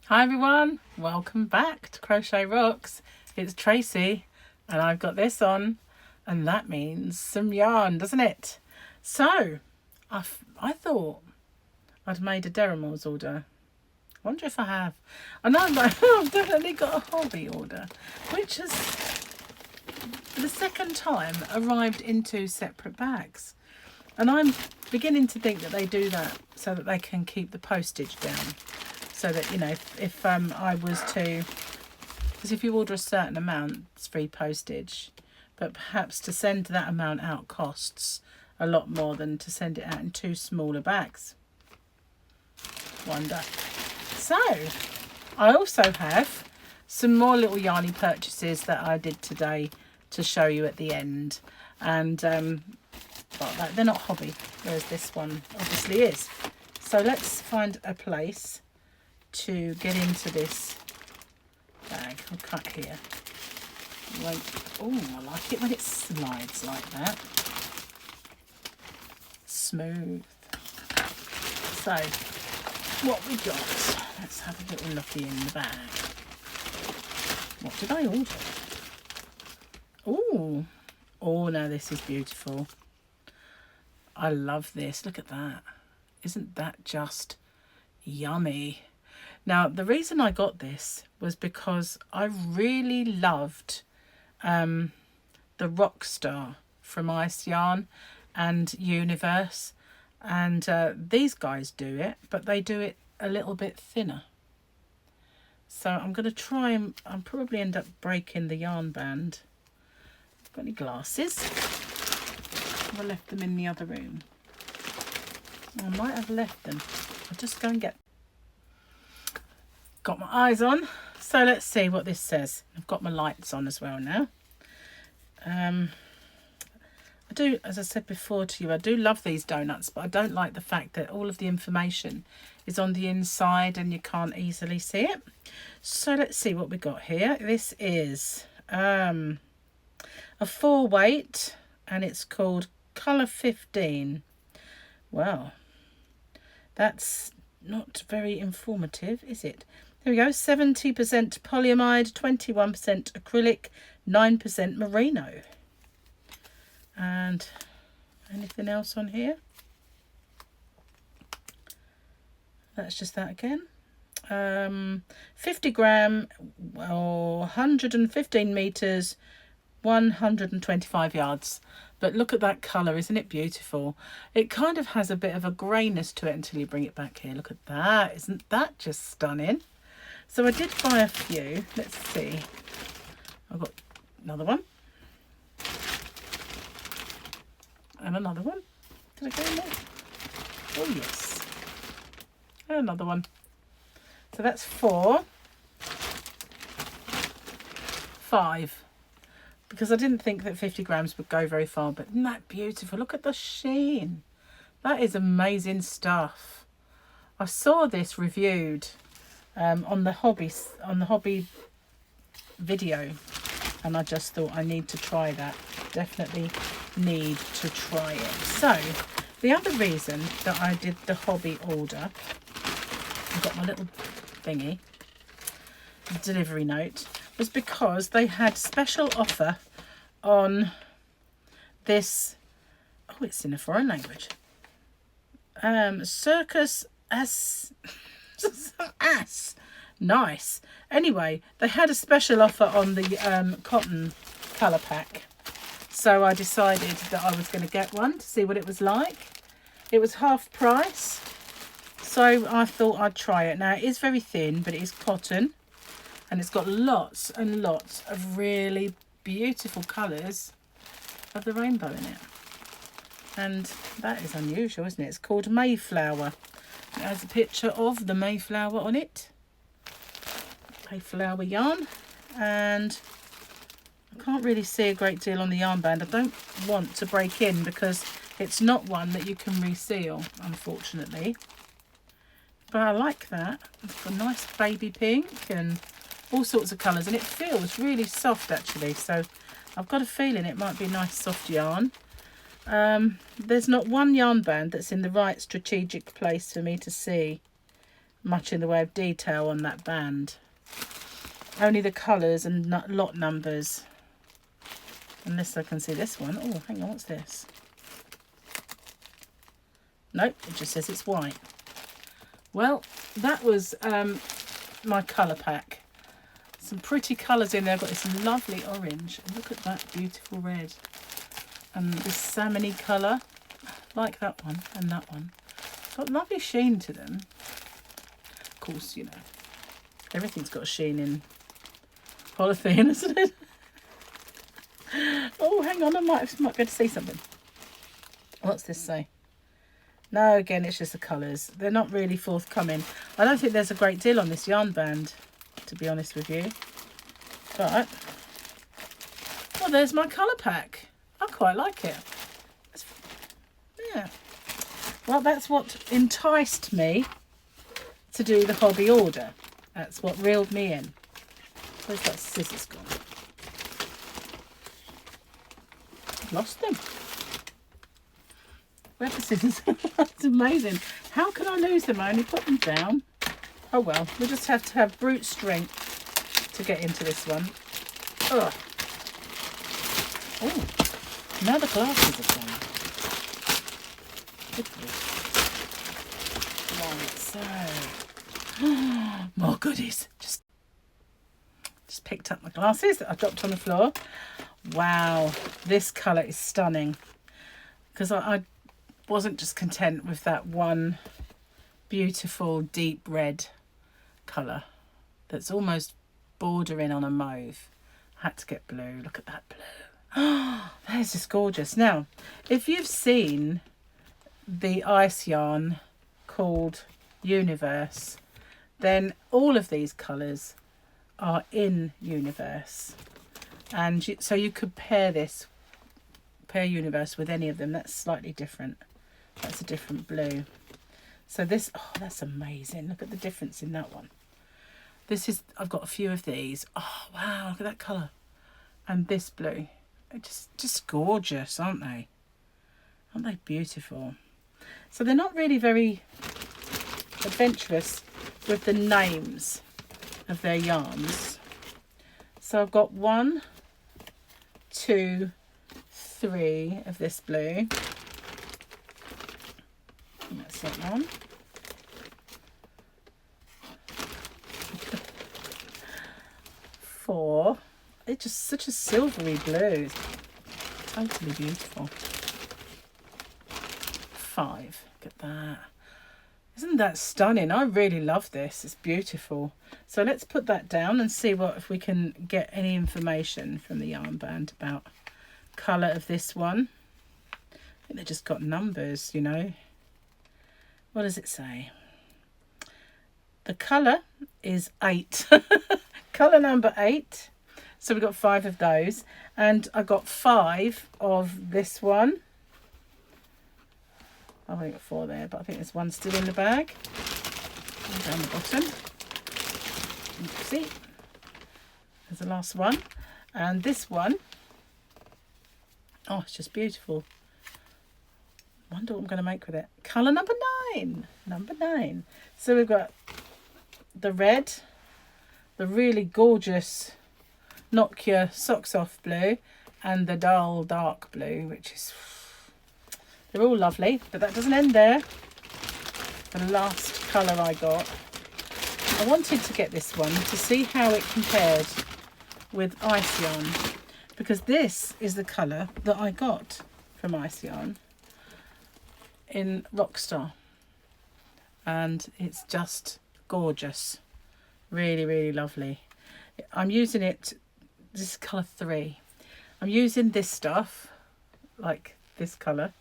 Hi everyone, welcome back to Crochet Rocks. It's Tracy and I've got this on, and that means some yarn, doesn't it? So I thought I'd made a Deramores order. I wonder if I have. I know I've definitely got a Hobbii order, which has for the second time arrived in two separate bags. And I'm beginning to think that they do that so that they can keep the postage down. So that, you know, if I was to, because if you order a certain amount, it's free postage. But perhaps to send that amount out costs a lot more than to send it out in two smaller bags. Wonder. So, I also have some more little yarny purchases that I did today to show you at the end. And well, they're not Hobbii, whereas this one obviously is. So let's find a place to get into this bag. I'll cut here. Oh, I like it when it slides like that. Smooth. So, what we got? Let's have a little looky in the bag. What did I order? Oh, no, this is beautiful. I love this. Look at that. Isn't that just yummy? Now, the reason I got this was because I really loved the Rockstar from Ice Yarn and Universe. And these guys do it, but they do it a little bit thinner. So I'm going to try and I'll probably end up breaking the yarn band. Got any glasses? I left them in the other room. I might have left them. I'll just go and get. Got my eyes on. So let's see what this says. I've got my lights on as well now. I do, as I said before to you, I do love these donuts, but I don't like the fact that all of the information is on the inside and you can't easily see it. So let's see what we got here. This is a 4-weight and it's called Colour 15. Well, that's not very informative, is it? There we go. 70% polyamide, 21% acrylic, 9% merino. And anything else on here? That's just that again. 50 gram, or 115 meters, 125 yards. But look at that colour, isn't it beautiful? It kind of has a bit of a greyness to it until you bring it back here. Look at that. Isn't that just stunning? So I did buy a few. Let's see. I've got another one. And another one. Did I go in there? Oh, yes. And another one. So that's 4. 5. Because I didn't think that 50 grams would go very far, but isn't that beautiful? Look at the sheen. That is amazing stuff. I saw this reviewed on the Hobbii video, and I just thought I need to try that. Definitely need to try it. So the other reason that I did the Hobbii order, I've got my little thingy, delivery note, was because they had special offer on this. Oh, it's in a foreign language. Circus S. Nice. Anyway, they had a special offer on the cotton colour pack. So I decided that I was going to get one to see what it was like. It was half price. So I thought I'd try it. Now, it is very thin, but it is cotton. And it's got lots and lots of really beautiful colours of the rainbow in it. And that is unusual, isn't it? It's called Mayflower. It has a picture of the Mayflower on it. Mayflower yarn. And I can't really see a great deal on the yarn band. I don't want to break in because it's not one that you can reseal, unfortunately. But I like that. It's got a nice baby pink and all sorts of colours, and it feels really soft actually, so I've got a feeling it might be a nice soft yarn. There's not one yarn band that's in the right strategic place for me to see much in the way of detail on that band. Only the colours and lot numbers. Unless I can see this one. Oh, hang on, what's this? Nope, it just says it's white. Well, that was my colour pack. Some pretty colours in there. I've got this lovely orange. Look at that beautiful red. And this salmon-y colour. Like that one and that one. Got lovely sheen to them. Of course, you know, everything's got a sheen in polythene, isn't it? Oh, hang on, I might be able to see something. What's this say? No, again, it's just the colours. They're not really forthcoming. I don't think there's a great deal on this yarn band, to be honest with you. But, well, there's my colour pack. I quite like it. Yeah. Well, that's what enticed me to do the hobby order. That's what reeled me in. Where's that scissors gone? I've lost them. Where are the scissors? That's amazing. How can I lose them? I only put them down. Oh well, we'll just have to have brute strength to get into this one. Ugh. Oh, now the glasses are gone. Right, so more goodies. Just picked up my glasses that I dropped on the floor. Wow, this colour is stunning. Because I wasn't just content with that one beautiful deep red colour that's almost bordering on a mauve. I had to get blue. Look at that blue. Oh, that is just gorgeous. Now, if you've seen the ice yarn called Universe, then all of these colours are in Universe. And so you could pair Universe with any of them. That's slightly different. That's a different blue. So this, oh, that's amazing. Look at the difference in that one. This is, I've got a few of these. Oh, wow, look at that colour. And this blue. They're just gorgeous, aren't they? Aren't they beautiful? So they're not really very adventurous with the names of their yarns. So I've got 1, 2, 3 of this blue. And that's that one. 4. It's just such a silvery blue. It's totally beautiful. 5. Look at that. Isn't that stunning? I really love this. It's beautiful. So let's put that down and see if we can get any information from the yarn band about colour of this one. I think they just got numbers, you know. What does it say? The colour is 8. Colour number 8. So we've got 5 of those. And I got 5 of this one. I've only got 4 there, but I think there's 1 still in the bag. And down the bottom. You can see. There's the last one. And this one. Oh, it's just beautiful. Wonder what I'm going to make with it. Colour number 9. Number 9. So we've got the red, the really gorgeous Knock Your Socks Off blue, and the dull dark blue, which is, they're all lovely, but that doesn't end there. The last colour I got, I wanted to get this one to see how it compared with ice yarn, because this is the colour that I got from ice yarn in Rockstar, and it's just gorgeous. Really, really lovely. I'm using it, this is colour 3. I'm using this stuff, like this colour,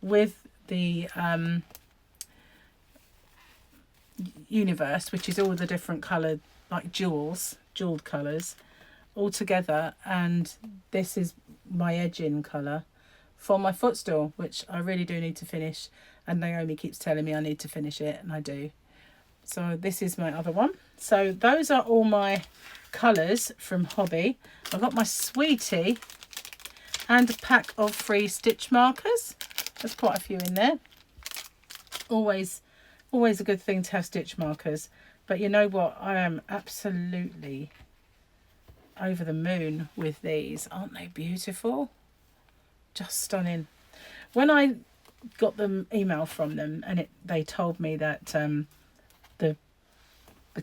with the Universe, which is all the different coloured, like jewelled colours, all together. And this is my edging colour for my footstool, which I really do need to finish. And Naomi keeps telling me I need to finish it, and I do. So this is my other one. So those are all my colours from Hobbii. I've got my Sweetie and a pack of free stitch markers. There's quite a few in there. Always Always a good thing to have stitch markers. But you know what? I am absolutely over the moon with these. Aren't they beautiful? Just stunning. When I got the email from them and they told me that the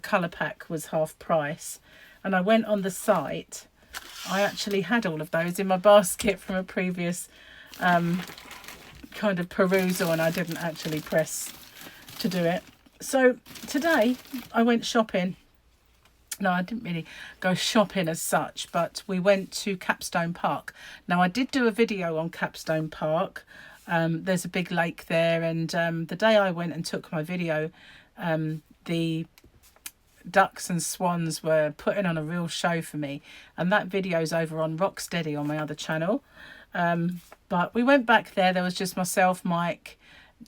colour pack was half price, and I went on the site, I actually had all of those in my basket from a previous kind of perusal, and I didn't actually press to do it. So today I went shopping. No, I didn't really go shopping as such, but we went to Capstone Park. Now, I did do a video on Capstone Park. There's a big lake there, and the day I went and took my video, the ducks and swans were putting on a real show for me, and that video's over on Rocksteady on my other channel. But we went back there. There was just myself, Mike,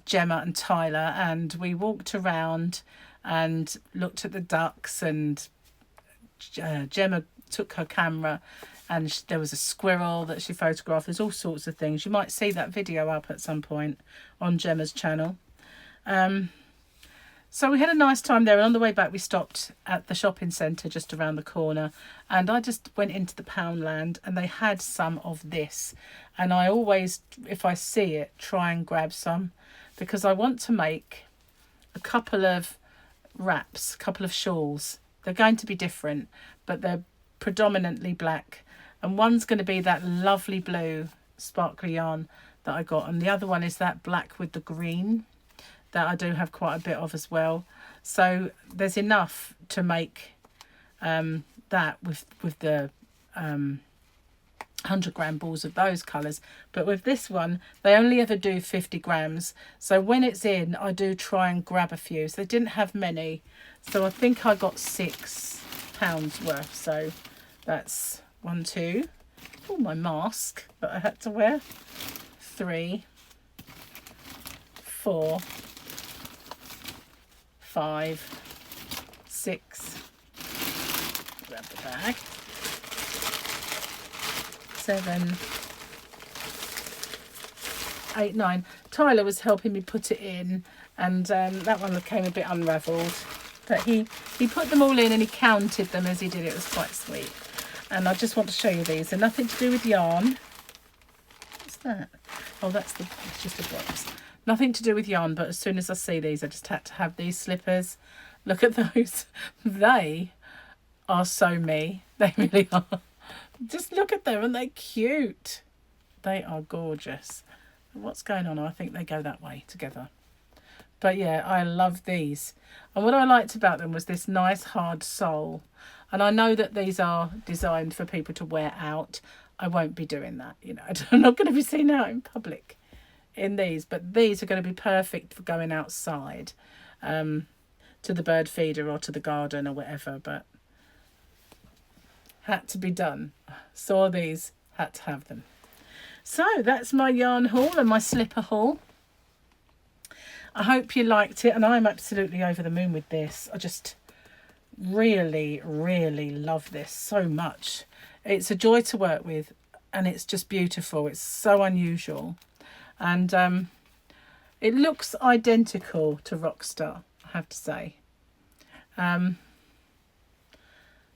Gemma and Tyler, and we walked around and looked at the ducks, and Gemma took her camera, and there was a squirrel that she photographed. There's all sorts of things. You might see that video up at some point on Gemma's channel. So we had a nice time there, and on the way back we stopped at the shopping centre just around the corner, and I just went into the Poundland, and they had some of this, and I always, if I see it, try and grab some, because I want to make a couple of wraps, a couple of shawls. They're going to be different, but they're predominantly black, and one's going to be that lovely blue sparkly yarn that I got, and the other one is that black with the green that I do have quite a bit of as well. So there's enough to make that with the 100-gram balls of those colours. But with this one, they only ever do 50 grams. So when it's in, I do try and grab a few. So they didn't have many. So I think I got £6 worth. So that's 1, 2. Oh, my mask that I had to wear. 3, 4, 5, 6. Grab the bag. 7, 8, 9. Tyler was helping me put it in, and that one came a bit unravelled. But he put them all in and he counted them as he did it. It was quite sweet. And I just want to show you these. They're nothing to do with yarn. What's that? Oh, it's just a box. Nothing to do with yarn, but as soon as I see these, I just had to have these slippers. Look at those. They are so me. They really are. Just look at them, and they're cute. They are gorgeous. What's going on? I think they go that way together. But yeah, I love these. And what I liked about them was this nice hard sole. And I know that these are designed for people to wear out. I won't be doing that. You know, I'm not going to be seen out in public in these, but these are going to be perfect for going outside to the bird feeder or to the garden or whatever. But had to be done. Saw these, had to have them. So that's my yarn haul and my slipper haul. I hope you liked it, and I'm absolutely over the moon with this. I just really, really love this so much. It's a joy to work with, and it's just beautiful. It's so unusual. And it looks identical to Rockstar, I have to say.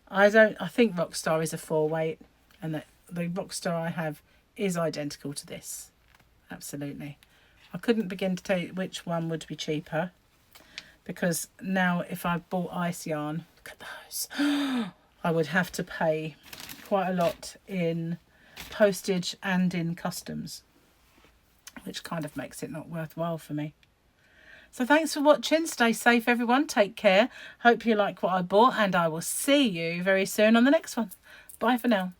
I think Rockstar is a 4-weight, and that the Rockstar I have is identical to this. Absolutely. I couldn't begin to tell you which one would be cheaper, because now if I bought ice yarn, look at those, I would have to pay quite a lot in postage and in customs, which kind of makes it not worthwhile for me. So thanks for watching. Stay safe, everyone. Take care. Hope you like what I bought, and I will see you very soon on the next one. Bye for now.